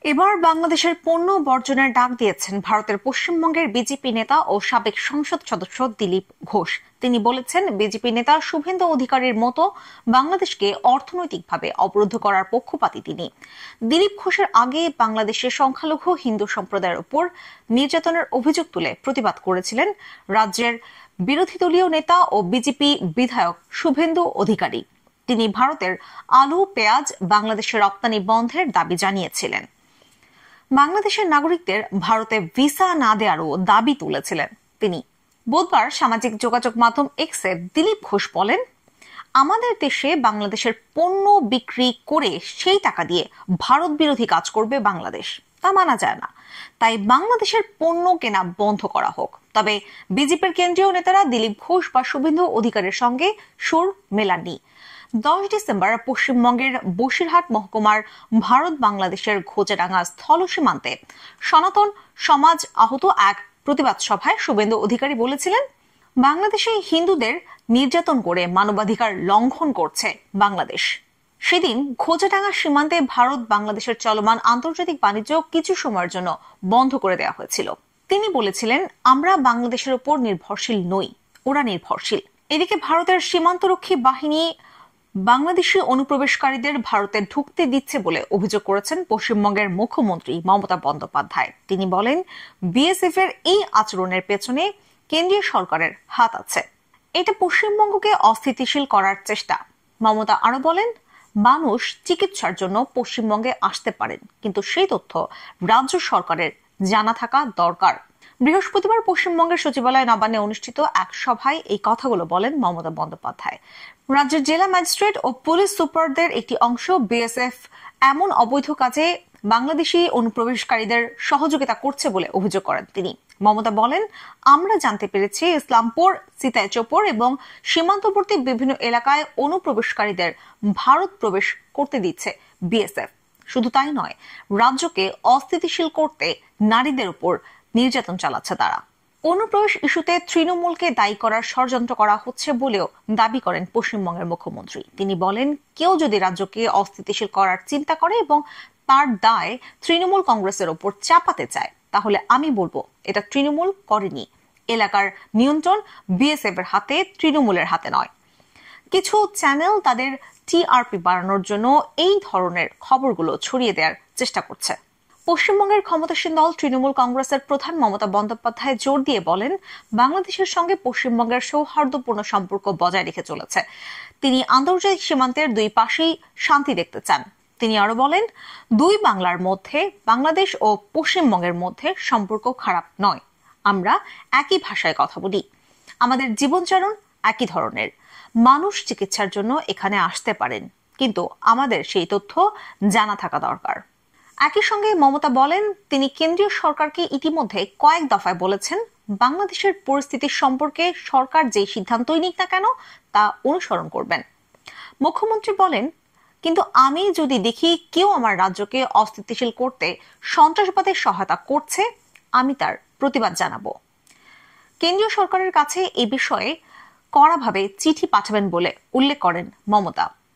এবার বাংলাদেশের পণ্য বর্জনের ডাক দিয়েছেন ভারতের পশ্চিমবঙ্গের বিজেপি নেতা ও সাবেক সংসদ সদস্য দিলীপ ঘোষ। তিনি বলেছেন, বিজেপি নেতা শুভেন্দু অধিকারীর মতো বাংলাদেশকে অর্থনৈতিকভাবে অবরুদ্ধ করার পক্ষপাতী তিনি। দিলীপ ঘোষের আগে বাংলাদেশের সংখ্যালঘু হিন্দু সম্প্রদায়ের উপর নির্যাতনের অভিযোগ তুলে প্রতিবাদ করেছিলেন রাজ্যের বিরোধী দলীয় নেতা ও বিজেপি বিধায়ক শুভেন্দু অধিকারী। তিনি ভারতের আলু পেঁয়াজ বাংলাদেশে রপ্তানি বন্ধের দাবি জানিয়েছিলেন। বাংলাদেশের নাগরিকদের ভারতে ভিসা না দেওয়ারও দাবি তুলেছিলেন তিনি। বুধবার সামাজিক যোগাযোগ মাধ্যম এক্সে দিলীপ ঘোষ বলেন, আমাদের দেশে বাংলাদেশের পণ্য বিক্রি করে সেই টাকা দিয়ে ভারত বিরোধী কাজ করবে বাংলাদেশ, তা মানা যায় না। তাই বাংলাদেশের পণ্য কেনা বন্ধ করা হোক। তবে বিজেপির কেন্দ্রীয় নেতারা দিলীপ ঘোষ বা শুভেন্দু অধিকারের সঙ্গে সুর মেলাননি। 10 ডিসেম্বর পশ্চিমবঙ্গের বসিরহাট মহকুমার ভারত বাংলাদেশের ঘোচাডাঙ্গা স্থল সীমান্তে সনাতন সমাজ আহত এক প্রতিবাদ সভায় শুভেন্দু অধিকারী বলেছিলেন, বাংলাদেশে হিন্দুদের নির্যাতন করে মানবাধিকার লঙ্ঘন করছে বাংলাদেশ। সেদিন ঘোচাডাঙ্গা সীমান্তে ভারত বাংলাদেশের চলমান আন্তর্জাতিক বাণিজ্য কিছু সময়ের জন্য বন্ধ করে দেওয়া হয়েছিল। তিনি বলেছিলেন, আমরা বাংলাদেশের উপর নির্ভরশীল নই, ওরা নির্ভরশীল। এদিকে ভারতের সীমান্তরক্ষী বাহিনী বাংলাদেশি অনুপ্রবেশকারীদের ভারতে ঢুকতে দিচ্ছে বলে অভিযোগ করেছেন পশ্চিমবঙ্গের মুখ্যমন্ত্রী মমতা বন্দ্যোপাধ্যায়। তিনি বলেন, বিএসএফ এর এই আচরণের পেছনে কেন্দ্রীয় সরকারের হাত আছে। এটা পশ্চিমবঙ্গকে অস্থিতিশীল করার চেষ্টা। মমতা আরো বলেন, মানুষ চিকিৎসার জন্য পশ্চিমবঙ্গে আসতে পারেন, কিন্তু সেই তথ্য রাজ্য সরকারের জানা থাকা দরকার। বৃহস্পতিবার পশ্চিমবঙ্গের সচিবালয় নবান্নে অনুষ্ঠিত এক সভায় এই কথাগুলো বলেন মমতা বন্দ্যোপাধ্যায়। রাজ্যের জেলা ম্যাজিস্ট্রেট ও পুলিশ সুপারদের একটি অংশ বিএসএফ এমন অবৈধ কাজে বাংলাদেশি অনুপ্রবেশকারীদের সহযোগিতা করছে বলে অভিযোগ করেন তিনি। মমতা বলেন, আমরা জানতে পেরেছি ইসলামপুর, সিতাইচোপড় এবং সীমান্তবর্তী বিভিন্ন এলাকায় অনুপ্রবেশকারীদের ভারত প্রবেশ করতে দিচ্ছে বিএসএফ। শুধু তাই নয়, রাজ্যকে অস্থিতিশীল করতে নারীদের উপর নির্যাতন চালাচ্ছে তারা। অনুপ্রবেশ ইস্যুতে তৃণমূলকে দায়ী করার ষড়যন্ত্র করা হচ্ছে বলেও দাবি করেন পশ্চিমবঙ্গের মুখ্যমন্ত্রী। তিনি বলেন, কেউ যদি রাজ্যকে অস্থিতিশীল করার চিন্তা করে এবং তার দায় তৃণমূল কংগ্রেসের ওপর চাপাতে চায়, তাহলে আমি বলবো এটা তৃণমূল করেনি। এলাকার নিয়ন্ত্রণ বিএসএফ এর হাতে, তৃণমূলের হাতে নয়। কিছু চ্যানেল তাদের টিআরপি বাড়ানোর জন্য এই ধরনের খবরগুলো ছড়িয়ে দেওয়ার চেষ্টা করছে। পশ্চিমবঙ্গের ক্ষমতাসীন দল তৃণমূল কংগ্রেসের প্রধান মমতা বন্দ্যোপাধ্যায় জোর দিয়ে বলেন, বাংলাদেশের সঙ্গে পশ্চিমবঙ্গের সৌহার্দ্যপূর্ণ সম্পর্ক বজায় রেখে চলেছে। তিনি আন্তর্জাতিক সীমান্তের দুই পাশেই শান্তি দেখতে চান। তিনি আরো বলেন, দুই বাংলার মধ্যে, বাংলাদেশ ও পশ্চিমবঙ্গের মধ্যে সম্পর্ক খারাপ নয়। আমরা একই ভাষায় কথা বলি, আমাদের জীবনচারণ একই ধরনের। মানুষ চিকিৎসার জন্য এখানে আসতে পারেন, কিন্তু আমাদের সেই তথ্য জানা থাকা দরকার। একই সঙ্গে মমতা বলেন, তিনি কেন্দ্রীয় সরকারকে ইতিমধ্যে কয়েক দফায় বলেছেন, বাংলাদেশের পরিস্থিতি সম্পর্কে সরকার যে সিদ্ধান্তই নিক না কেন তা অনুসরণ করবেন। মুখ্যমন্ত্রী বলেন, কিন্তু আমি যদি দেখি কেউ আমার রাজ্যকে অস্থিতিশীল করতে সন্ত্রাসবাদের সহায়তা করছে, আমি তার প্রতিবাদ জানাবো। কেন্দ্রীয় সরকারের কাছে এ বিষয়ে কড়াভাবে চিঠি পাঠাবেন বলে উল্লেখ করেন মমতা।